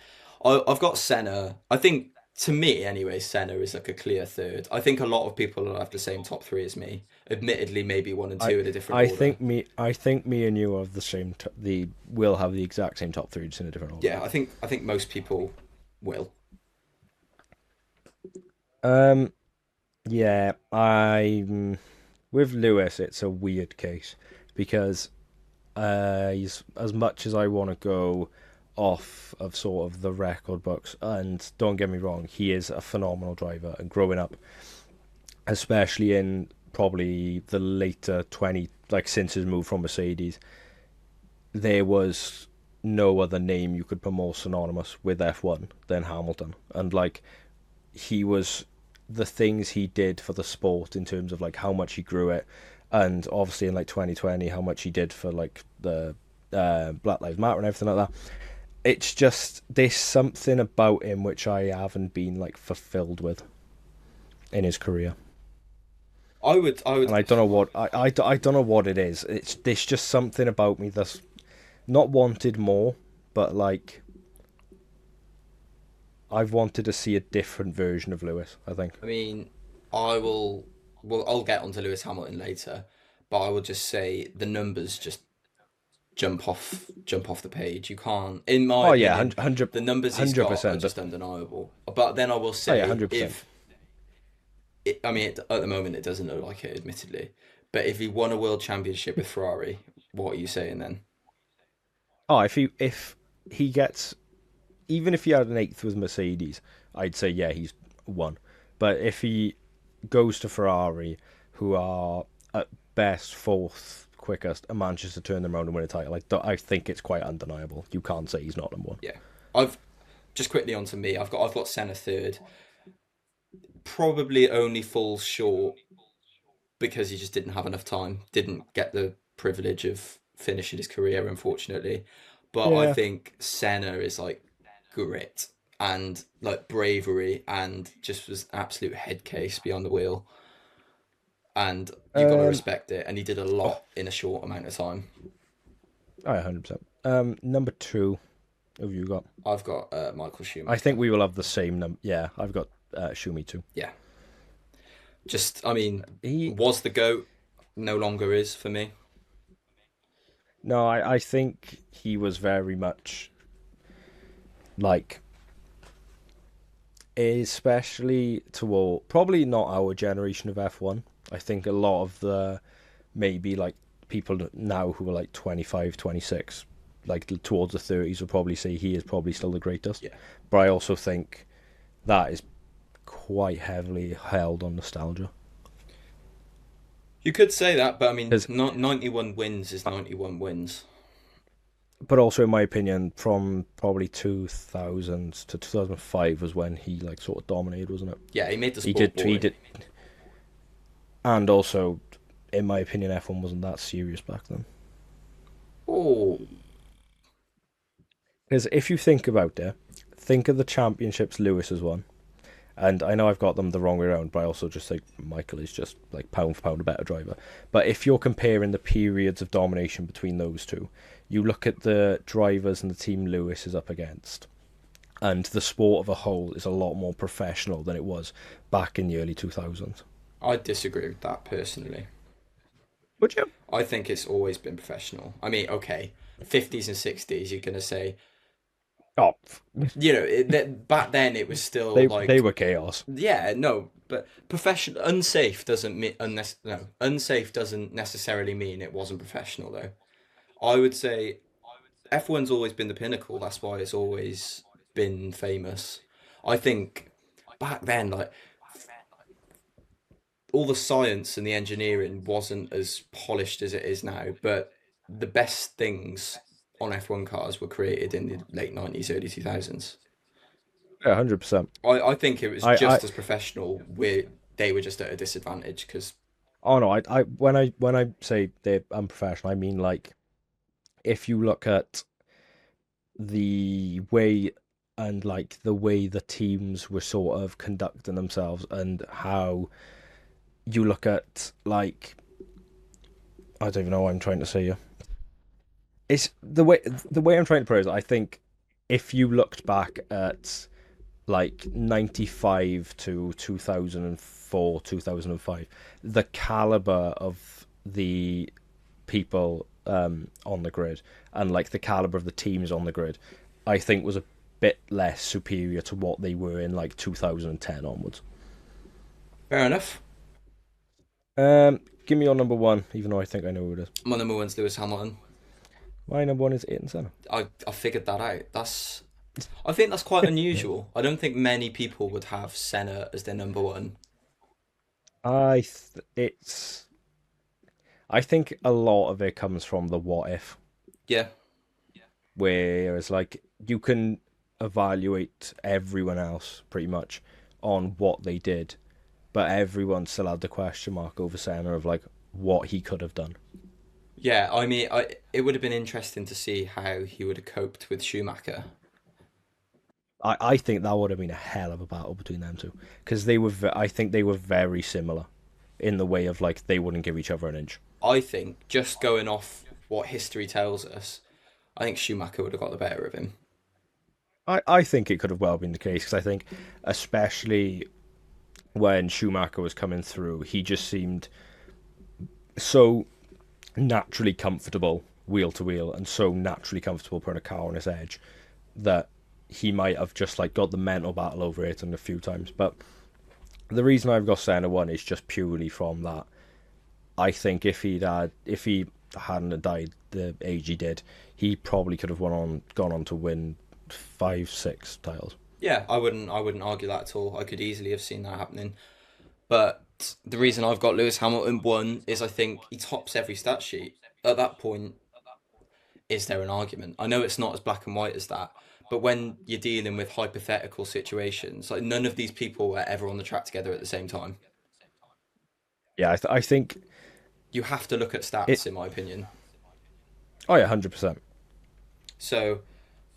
Speaker 2: I've got Senna. I think to me, anyway, Senna is like a clear third. I think a lot of people will have the same top three as me. Admittedly, maybe one and
Speaker 1: I
Speaker 2: two in a different order.
Speaker 1: I think me and you have the same will have the exact same top three just in a different order.
Speaker 2: Yeah, I think most people will.
Speaker 1: Um, yeah, I with Lewis, it's a weird case because he's as much as I want to go off of sort of the record books, and don't get me wrong, he is a phenomenal driver. And growing up, especially in probably the later 20, like since his move from Mercedes, there was no other name you could put more synonymous with F1 than Hamilton. And like he was the things he did for the sport in terms of like how much he grew it, and obviously in like 2020 how much he did for like the Black Lives Matter and everything like that. It's just there's something about him which I haven't been like fulfilled with in his career,
Speaker 2: I
Speaker 1: and
Speaker 2: would.
Speaker 1: I don't know what I don't know what it is. It's there's just something about me that's not wanted more, but like I've wanted to see a different version of Lewis, I think.
Speaker 2: I mean, I will. Well, I'll get onto Lewis Hamilton later, but I will just say the numbers just jump off the page. You can't, in my
Speaker 1: Oh yeah,
Speaker 2: opinion, the numbers he's got are
Speaker 1: 100%.
Speaker 2: just undeniable. But then I will
Speaker 1: Oh yeah,
Speaker 2: say
Speaker 1: 100%.
Speaker 2: if I mean, at the moment it doesn't look like it, admittedly. But if he won a world championship with Ferrari, what are you saying then?
Speaker 1: Oh, if he gets, even if he had an eighth with Mercedes, I'd say yeah, he's won. But if he goes to Ferrari, who are at best fourth quickest, and manages to turn them around and win a title, I think it's quite undeniable. You can't say he's not number one.
Speaker 2: Yeah, I've just quickly on to me. I've got Senna third. Probably only falls short because he just didn't have enough time. Didn't get the privilege of finishing his career, unfortunately. But I
Speaker 1: Yeah.
Speaker 2: think Senna is like grit and like bravery and just was absolute head case beyond the wheel. And you got to
Speaker 1: Um.
Speaker 2: respect it. And he did a
Speaker 1: Oh,
Speaker 2: lot in a short amount of time.
Speaker 1: oh, 100%. Number two. Who have you got?
Speaker 2: I've got Michael
Speaker 1: I think
Speaker 2: Schumacher.
Speaker 1: we will have the same number. Yeah, I've got Shumi too.
Speaker 2: Yeah, just I mean,
Speaker 1: He
Speaker 2: was the goat, no longer is for me.
Speaker 1: no, I think he was very much like, especially toward probably not our generation of F1. I think a lot of the maybe like people now who are like 25, 26, like towards the 30s will probably say he is probably still the greatest.
Speaker 2: Yeah,
Speaker 1: But I also think that is quite heavily held on nostalgia.
Speaker 2: you could say that, but I mean,
Speaker 1: 'Cause-
Speaker 2: not 91 wins is 91 wins.
Speaker 1: but also, in my opinion, from probably 2000 to 2005 was when he like sort of dominated, wasn't it?
Speaker 2: Yeah, he made the
Speaker 1: He
Speaker 2: sport
Speaker 1: did, he
Speaker 2: boring.
Speaker 1: did, and also, in my opinion, F1 wasn't that serious back then.
Speaker 2: Oh,
Speaker 1: Because if you think about it, think of the championships Lewis has won. And I know I've got them the wrong way around, but I also just think Michael is just like pound for pound a better driver. But if you're comparing the periods of domination between those two, you look at the drivers and the team Lewis is up against, and the sport of a whole is a lot more professional than it was back in the early 2000s.
Speaker 2: I disagree with that personally.
Speaker 1: Would you?
Speaker 2: I think it's always been professional. I mean, okay, 50s and 60s, you're gonna say,
Speaker 1: Oh,
Speaker 2: back then it was still
Speaker 1: they
Speaker 2: like,
Speaker 1: were chaos.
Speaker 2: yeah, no, but professional, unsafe doesn't mean no, unsafe doesn't necessarily mean it wasn't professional though. I would say F1's always been the pinnacle. That's why it's always been famous. I think back then, like all the science and the engineering wasn't as polished as it is now, but the best things on F1 cars were created in the late 90s, early 2000s.
Speaker 1: Yeah, 100%.
Speaker 2: I think it was
Speaker 1: I
Speaker 2: just as professional where they were just at a disadvantage because,
Speaker 1: oh no, when I say they're unprofessional, I mean like if you look at the way and like the way the teams were sort of conducting themselves and how you look at like I don't even know what I'm trying to say here. It's the way I'm trying to put it is I think if you looked back at like 95 to 2004, 2005, the caliber of the people on the grid and like the caliber of the teams on the grid, I think was a bit less superior to what they were in like 2010 onwards.
Speaker 2: fair enough.
Speaker 1: Give me your number one, even though I think I know who it is.
Speaker 2: My number one's Lewis Hamilton.
Speaker 1: My number one is Ayrton Senna.
Speaker 2: I figured that out. I think that's quite unusual. I don't think many people would have Senna as their number one.
Speaker 1: It's I think a lot of it comes from the what if,
Speaker 2: Yeah,
Speaker 1: whereas like you can evaluate everyone else pretty much on what they did, but everyone still had the question mark over Senna of like what he could have done.
Speaker 2: yeah. I mean, it would have been interesting to see how he would have coped with Schumacher.
Speaker 1: I think that would have been a hell of a battle between them two because I think they were very similar in the way of like they wouldn't give each other an inch.
Speaker 2: I think just going off what history tells us, I think Schumacher would have got the better of him.
Speaker 1: I think it could have well been the case because I think especially when Schumacher was coming through, he just seemed so naturally comfortable wheel to wheel and so naturally comfortable putting a car on his edge that he might have just like got the mental battle over it a few times. But the reason I've got Senna one is just purely from that. I think if he hadn't have died the age he did, he probably could have gone on to win 5, 6 titles.
Speaker 2: Yeah, I wouldn't argue that at all. I could easily have seen that happening. But the reason I've got Lewis Hamilton one is I think he tops every stat sheet. At that point, is there an argument? I know it's not as black and white as that, but when you're dealing with hypothetical situations, like none of these people were ever on the track together at the same time.
Speaker 1: Yeah, I think
Speaker 2: You have to look at
Speaker 1: it.
Speaker 2: stats, in my opinion.
Speaker 1: Oh yeah, 100%.
Speaker 2: So,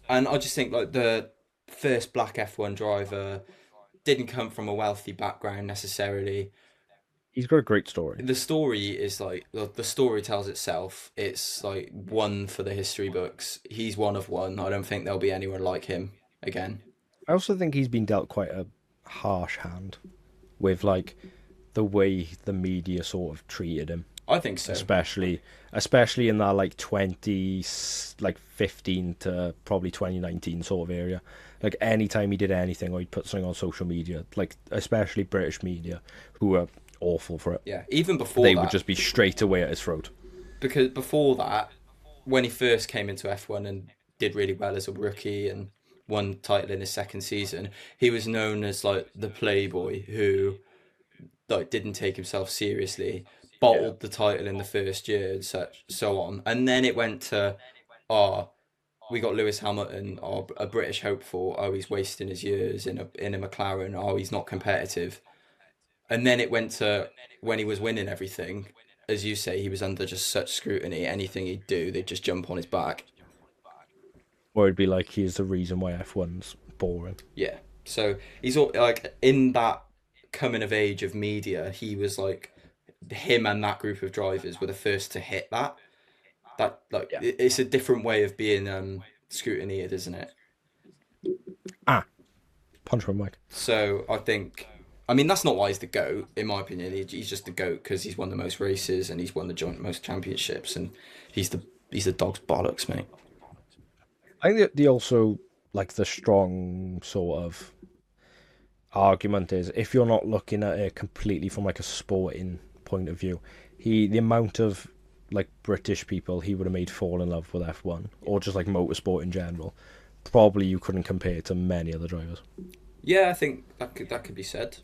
Speaker 2: and I just think like the first black F1 driver didn't come from a wealthy background necessarily.
Speaker 1: He's got a great story.
Speaker 2: The story is like the story tells itself. It's like one for the history books. He's one of one. I don't think there'll be anyone like him again.
Speaker 1: I also think he's been dealt quite a harsh hand with like the way the media sort of treated him,
Speaker 2: I think so.
Speaker 1: especially in that like 15 to probably 2019 sort of area. Like anytime he did anything or he'd put something on social media, like especially British media, who were awful for it,
Speaker 2: Yeah, even before
Speaker 1: they would
Speaker 2: that,
Speaker 1: just be straight away at his throat.
Speaker 2: because before that, when he first came into F1 and did really well as a rookie and won title in his second season, he was known as like the playboy who like didn't take himself seriously,
Speaker 1: Yeah.
Speaker 2: bottled the title in the first year and such so on. And then it went to, oh, we got Lewis Hamilton, oh, a British hopeful, oh, he's wasting his years in a McLaren, oh, he's not competitive. And then it went to when he was winning everything, as you say, he was under just such scrutiny. Anything he'd do, they'd just jump on his back.
Speaker 1: Or it'd be like, here's the reason why F1's boring.
Speaker 2: Yeah. So he's all like in that coming of age of media, he was like him and that group of drivers were the first to hit that. That like
Speaker 1: Yeah.
Speaker 2: it's a different way of being scrutineered, isn't it?
Speaker 1: Ah, punch my mic.
Speaker 2: So I think, I mean, that's not why he's the GOAT, in my opinion. He's just the GOAT because he's won the most races and he's won the joint most championships, and he's the dog's bollocks, mate.
Speaker 1: I think that the also like the strong sort of argument is if you're not looking at it completely from like a sporting point of view, the amount of like British people he would have made fall in love with F1 or just like motorsport in general, probably you couldn't compare to many other drivers.
Speaker 2: Yeah, I think that could be said.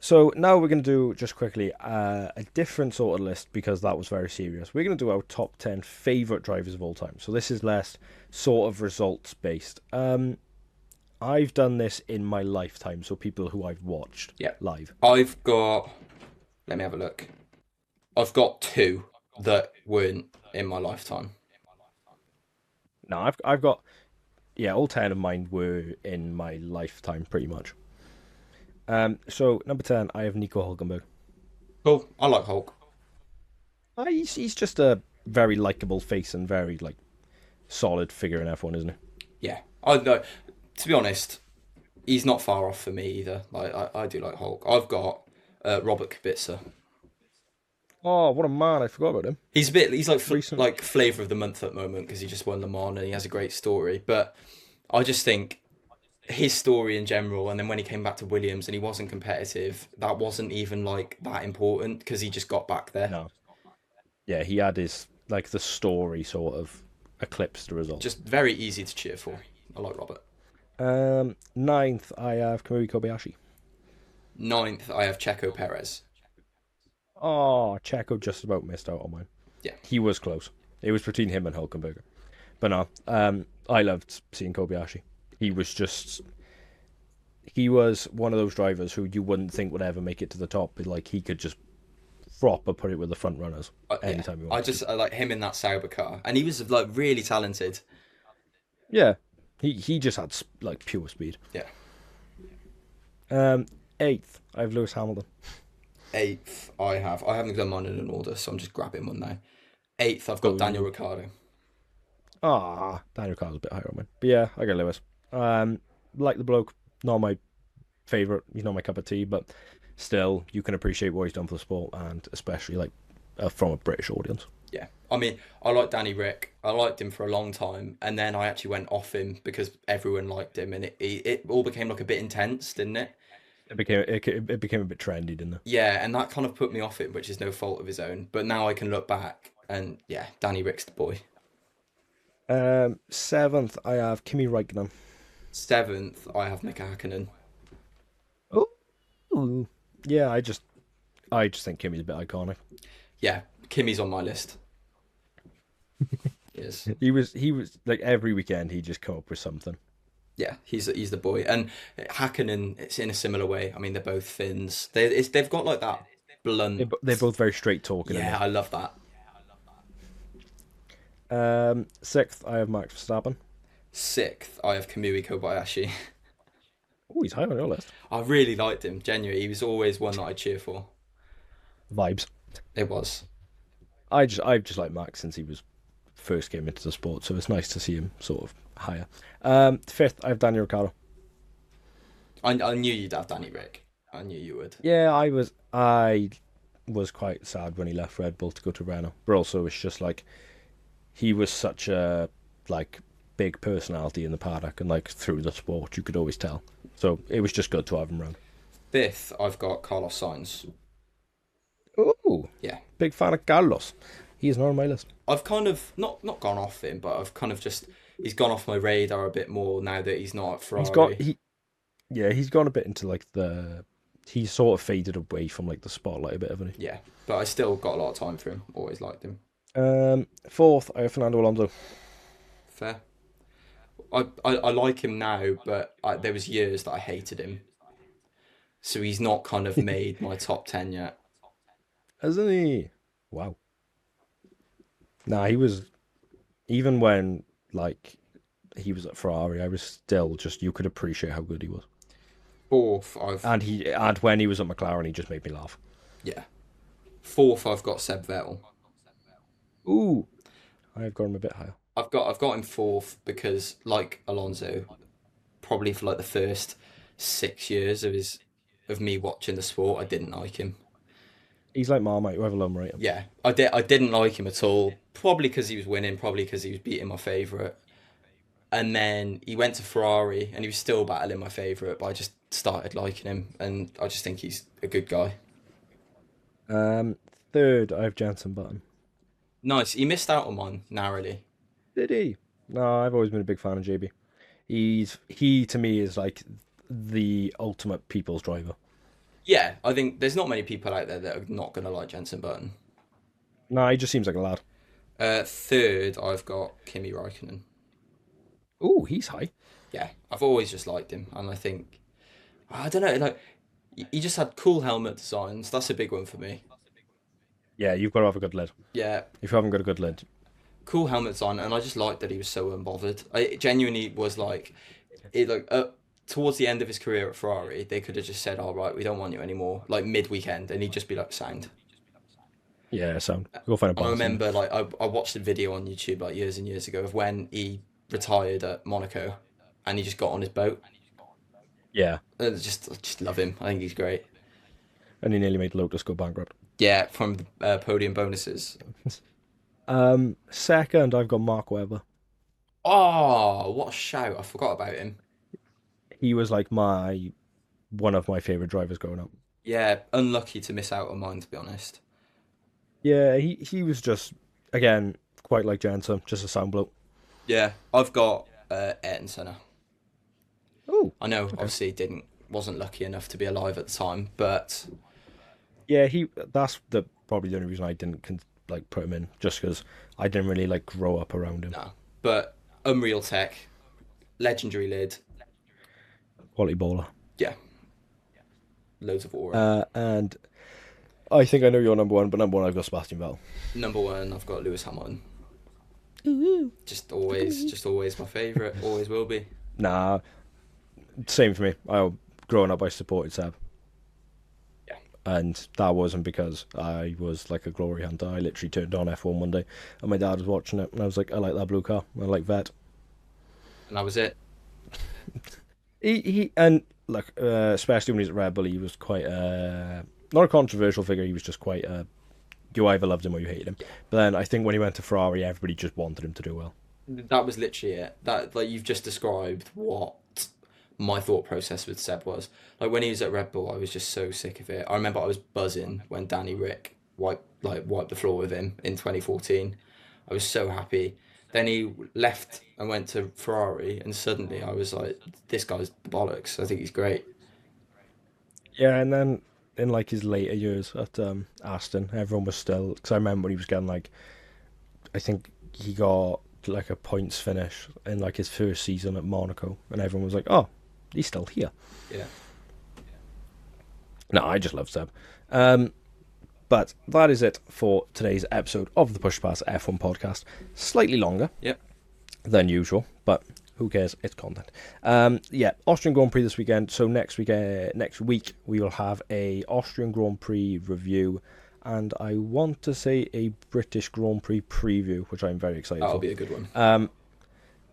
Speaker 1: So now we're going to do just quickly a different sort of list because that was very serious. We're going to do our top 10 favourite drivers of all time. So this is less sort of results based. I've done this in my lifetime, so people who I've watched
Speaker 2: Yeah,
Speaker 1: live.
Speaker 2: I've got. Let me have a look. I've got two that weren't in my lifetime.
Speaker 1: No, I've got yeah, all 10 of mine were in my lifetime pretty much. So number 10, I have Nico Hulkenberg.
Speaker 2: Cool. I like Hulk.
Speaker 1: He's just a very likable face and very like solid figure in F1, isn't he?
Speaker 2: Yeah, I know. To be honest, he's not far off for me either. Like I do like Hulk. I've got Robert Kubica.
Speaker 1: Oh, what a man! I forgot about him.
Speaker 2: He's a bit. He's like
Speaker 1: Recent.
Speaker 2: like flavor of the month at the moment because he just won Le Mans and he has a great story. But I just think his story in general, and then when he came back to Williams and he wasn't competitive, that wasn't even like that important because he just got back there.
Speaker 1: No. Yeah, he had his like the story sort of eclipsed the result.
Speaker 2: Just very easy to cheer for. I like Robert.
Speaker 1: Ninth, I have Kamui Kobayashi.
Speaker 2: Ninth, I have Checo Perez.
Speaker 1: Oh, Checo just about missed out on mine.
Speaker 2: Yeah,
Speaker 1: He was close. It was between him and Hulkenberger. But no, I loved seeing Kobayashi. He was just he was one of those drivers who you wouldn't think would ever make it to the top. But like he could just proper put it with the front runners
Speaker 2: yeah.
Speaker 1: anytime he
Speaker 2: I
Speaker 1: wanted to.
Speaker 2: just I like him in that Sauber car, and he was like really talented.
Speaker 1: Yeah, he just had like pure speed.
Speaker 2: Yeah.
Speaker 1: Um, Eighth, I have Lewis Hamilton.
Speaker 2: Eighth, I haven't done mine in an order, so I'm just grabbing one now. Eighth, I've got Daniel
Speaker 1: Oh,
Speaker 2: Ricciardo.
Speaker 1: Daniel Carl's a bit higher on mine. But yeah, I got Lewis. Like the bloke, not my favorite. He's not my cup of tea, but still, you can appreciate what he's done for the sport, and especially like from a British audience.
Speaker 2: Yeah, I mean, I like Danny Rick. I liked him for a long time, and then I actually went off him because everyone liked him, and it all became like a bit intense, didn't it?
Speaker 1: It became a bit trendy, didn't it?
Speaker 2: Yeah, and that kind of put me off it, which is no fault of his own. But now I can look back, and yeah, Danny Rick's the boy.
Speaker 1: Seventh, I have Kimi Räikkönen.
Speaker 2: Seventh, I have Mika Hakkinen.
Speaker 1: Oh, yeah, I just think Kimi's a bit iconic.
Speaker 2: Yeah, Kimmy's on my list. Yes.
Speaker 1: He was like every weekend he just come up with something.
Speaker 2: Yeah, he's the boy, and Hakkinen. It's in a similar way. I mean, they're both Finns. They've got like that blunt.
Speaker 1: They're both very straight talking.
Speaker 2: Yeah, I love that.
Speaker 1: Sixth, I have Max Verstappen.
Speaker 2: Sixth, I have Kamui Kobayashi.
Speaker 1: Oh, he's high on your list.
Speaker 2: I really liked him. Genuinely, he was always one that I cheer for.
Speaker 1: vibes.
Speaker 2: It was.
Speaker 1: I've just liked Max since he was first came into the sport, so it's nice to see him sort of higher. Fifth, I have Daniel Ricciardo.
Speaker 2: I knew you'd have Danny Rick. I knew you would.
Speaker 1: Yeah, I was quite sad when he left Red Bull to go to Renault, but also it's just like he was such a like big personality in the paddock and like through the sport, you could always tell. So it was just good to have him around.
Speaker 2: Fifth, I've got Carlos Sainz.
Speaker 1: Oh,
Speaker 2: Yeah.
Speaker 1: big fan of Carlos. He is not on my list.
Speaker 2: I've kind of not gone off him, but I've kind of just he's gone off my radar a bit more now that he's not at
Speaker 1: He's got
Speaker 2: Ferrari.
Speaker 1: he's gone a bit into like the he's sort of faded away from like the spotlight a bit, haven't
Speaker 2: Yeah, but I still got a lot of time for him. Always liked him.
Speaker 1: he? Fourth, I have Fernando Alonso.
Speaker 2: Fair. I like him now, but there was years that I hated him. So he's not kind of made my top 10 yet.
Speaker 1: Hasn't he? Wow. Nah, he was even when like he was at Ferrari, I was still just you could appreciate how good he was.
Speaker 2: Fourth,
Speaker 1: And when he was at McLaren, he just made me laugh.
Speaker 2: yeah. Fourth, I've got Seb Vettel.
Speaker 1: Ooh, I've got him a bit higher.
Speaker 2: I've got him fourth because, like Alonso, probably for like the first 6 years of me watching the sport, I didn't like him.
Speaker 1: He's like Marmite, whoever love him rate him.
Speaker 2: Yeah, I didn't like him at all. Probably because he was winning, probably because he was beating my favourite. And then he went to Ferrari and he was still battling my favourite, but I just started liking him and I just think he's a good guy.
Speaker 1: Um, Third, I have Jenson Button.
Speaker 2: Nice. He missed out on mine narrowly.
Speaker 1: Did he? No, I've always been a big fan of JB. He to me is like the ultimate people's driver.
Speaker 2: Yeah, I think there's not many people out there that are not going to like Jensen Button.
Speaker 1: No, he just seems like a lad.
Speaker 2: Third, I've got Kimi Räikkönen.
Speaker 1: Ooh, he's high.
Speaker 2: Yeah, I've always just liked him, and I think I don't know, like he just had cool helmet designs. That's a big one for me.
Speaker 1: Yeah, you've got to have a good lid.
Speaker 2: Yeah,
Speaker 1: If you haven't got a good lid,
Speaker 2: cool helmet design, and I just liked that he was so unbothered. I genuinely was like, it like towards the end of his career at Ferrari, they could have just said, "All right, we don't want you anymore," like mid-weekend, and he'd just be like, "Sound."
Speaker 1: yeah, sound. Go find a
Speaker 2: I
Speaker 1: bar somewhere.
Speaker 2: remember like I watched a video on YouTube like years and years ago of when he retired at Monaco, and he just got on his boat.
Speaker 1: Yeah,
Speaker 2: I just love him. I think he's great.
Speaker 1: and he nearly made Lotus go bankrupt.
Speaker 2: Yeah, from the podium bonuses.
Speaker 1: Second, I've got Mark Webber.
Speaker 2: Oh, what a shout! I forgot about him.
Speaker 1: He was like one of my favorite drivers growing up.
Speaker 2: Yeah, unlucky to miss out on mine, to be honest.
Speaker 1: Yeah, he was just again quite like Jensen, just a sound bloke.
Speaker 2: Yeah, I've got Ayrton Senna.
Speaker 1: Oh,
Speaker 2: I know,
Speaker 1: okay.
Speaker 2: obviously, wasn't lucky enough to be alive at the time, but
Speaker 1: Yeah, that's the probably the only reason I didn't like put him in, just because I didn't really like grow up around him.
Speaker 2: no. But Unreal Tech, legendary lid,
Speaker 1: Quality baller.
Speaker 2: yeah, loads of aura.
Speaker 1: And I think I know your number one, but number one I've got Sebastian Vettel.
Speaker 2: Number one, I've got Lewis Hamilton.
Speaker 1: Ooh.
Speaker 2: Just always my favourite. Always will be.
Speaker 1: Nah, same for me. Growing up, I supported Seb,
Speaker 2: Yeah.
Speaker 1: and that wasn't because I was like a glory hunter. I literally turned on F1 one day, and my dad was watching it, and I was like, I like that blue car. I like Vet.
Speaker 2: And that was it.
Speaker 1: He and look, especially when he was at Red Bull, he was quite not a controversial figure. He was just quite you either loved him or you hated him. But then I think when he went to Ferrari, everybody just wanted him to do well.
Speaker 2: That was literally it. That like you've just described what my thought process with Seb was. Like when he was at Red Bull, I was just so sick of it. I remember I was buzzing when Danny Rick wiped the floor with him in 2014. I was so happy. Then he left and went to Ferrari, and suddenly I was like, "This guy's bollocks." I think he's great.
Speaker 1: Yeah, and then in like his later years at Aston, everyone was still because I remember when he was getting like, I think he got like a points finish in like his first season at Monaco, and everyone was like, "Oh, he's still here."
Speaker 2: Yeah.
Speaker 1: No, I just love Seb. But that is it for today's episode of the Push Pass F1 podcast. Slightly longer
Speaker 2: Yep.
Speaker 1: than usual, but who cares? It's content. Yeah, Austrian Grand Prix this weekend. So next week we will have a Austrian Grand Prix review and I want to say a British Grand Prix preview, which I'm very excited
Speaker 2: That'll
Speaker 1: for.
Speaker 2: be a good one.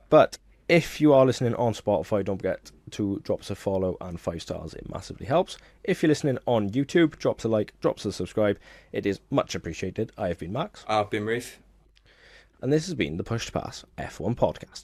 Speaker 1: But if you are listening on Spotify, don't forget to drop us a follow and 5 stars. It massively helps. If you're listening on YouTube, drop us a like, drop us a subscribe. It is much appreciated. I have been Max.
Speaker 2: I've been Reef.
Speaker 1: And this has been the Push to Pass F1 podcast.